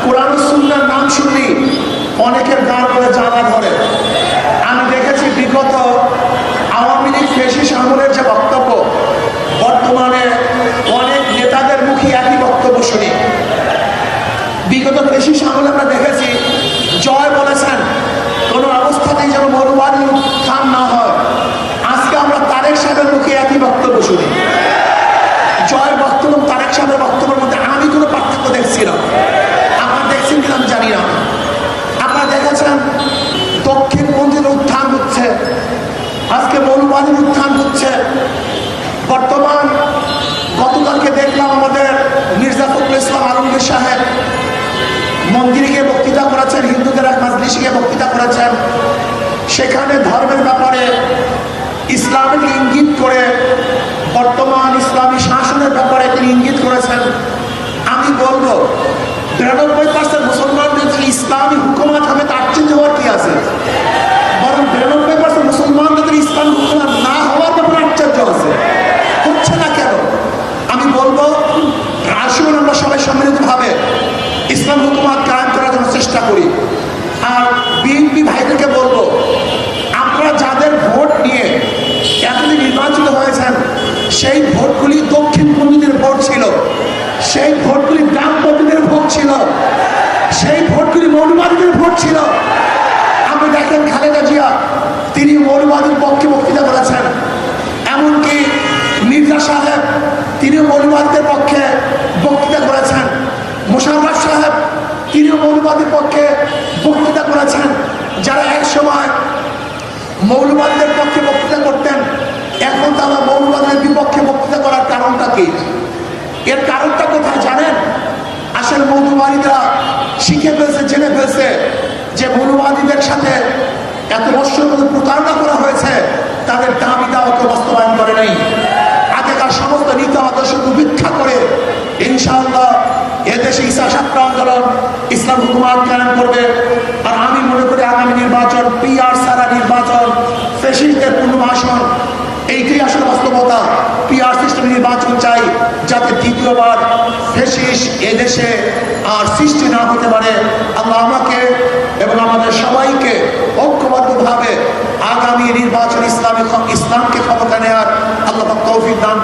কোরআন ও সুন্নাহর নাম শুনলেই অনেকের গাঁর বলে জ্বালা ধরে। আমি দেখেছি বিগত আওয়ামী লীগ ফ্যাসিস্ট আমলের যে বক্তব্য, বর্তমানে অনেক নেতাদের মুখে একই বক্তব্য শুনি। বিগত ফ্যাসিস্ট আমলে আমরা দেখেছি জয় বলেছেন কোনো অবস্থাতেই যেন মৌলবাদী উত্থান না হয়। আজকে আমরা তারেক সাহেবের মুখে একই বক্তব্য শুনি। জয়ের বক্তব্য এবং তারেক সাহেবের বক্তব্যের মধ্যে আমি কোনো পার্থক্য দেখছি না। আপনারা দেখছেন কিনা আমি জানি না। আপনারা দেখেছেন দক্ষিণপন্থীর উত্থান হচ্ছে, আজকে মৌলবাদীর উত্থান হচ্ছে। বর্তমান গতকালকে দেখলাম আমাদের মির্জা ফখরুল ইসলাম আলমগীর সাহেব মন্দিরে গিয়ে বক্তৃতা করেছেন, হিন্দুদের এক মাজলিসে গিয়ে বক্তৃতা করেছেন। সেখানে ধর্মের ব্যাপারে ইসলামকে ইঙ্গিত করে বর্তমান ইসলামী শাসনের ব্যাপারে তিনি ইঙ্গিত করেছেন। আমি বলবো ৯২% মুসলমানদের যে ইসলামী হুকুমত হবে তার চেঞ্জ হওয়ার কি আছে? বরং ৯২% মুসলমানদের ইসলামী হুকুমত না হওয়ার ব্যাপারে আশ্চর্য আছে। হচ্ছে না কেন? আমি বলবো আসুন আমরা সবাই সম্মিলিতভাবে ইসলাম হুকুমত কায়েম করার জন্য চেষ্টা করি। আর বিএনপি ভাইদেরকে বলবো, আপনারা যাদের ভোট নিয়ে এতদিন নির্বাচিত হয়েছেন সেই ভোটগুলি দক্ষিণপন্থীদের ভোট ছিল, সেই ভোটগুলি ডানপন্থীদের ভোট ছিল, সেই ভোটগুলি মৌলবাদীদের ভোট ছিল। আপনি দেখেন খালেদা জিয়া তিনি মৌলবাদীর পক্ষে বক্তৃতা করেছেন, এমনকি মির্জা সাহেব তিনিও মৌলবাদীদের পক্ষে বক্তৃতা করেছেন, মোশাররফ সাহেব তিনিও মৌলবাদীর পক্ষে বক্তৃতা করেছেন। যারা এক সময় মৌলবাদীদের পক্ষে বক্তৃতা করতেন এখন তারা মৌলবাদীদের বিপক্ষে বক্তৃতা করার কারণটা কি? এর কারণটা কোথায় জানেন? আসলে মৌলবাদীরা শিখে ফেলছে, জেনে ফেলছে যে মৌলবাদীদের সাথে এত বছর মধ্যে প্রতারণা করা হয়েছে, তাদের দাবি দাওয়াকে বাস্তবায়ন করে নেই। আগেকার সমস্ত নীতি আদর্শকে উপেক্ষা করে ইনশাআল্লাহ এদেশে ঈসা ছাত্র আন্দোলন ইসলাম হুকুমত কায়েম করবে। আর আমি মনে করি আগামী নির্বাচন পিআর সারা নির্বাচন, ফ্যাসিস্টদের পুনর্বাসন, এইটাই আসলে বাস্তবতা। পিআর সিস্টেম নির্বাচন চাই যাতে দ্বিতীয়বার ফ্যাসিস্ট এদেশে আর সৃষ্টি না হতে পারে। আল্লাহ আমাকে এবং আমাদের সবাইকে ঐক্যবদ্ধভাবে আগামী নির্বাচন ইসলামকে ক্ষমতা নেওয়ার আল্লাহ তৌফিক দান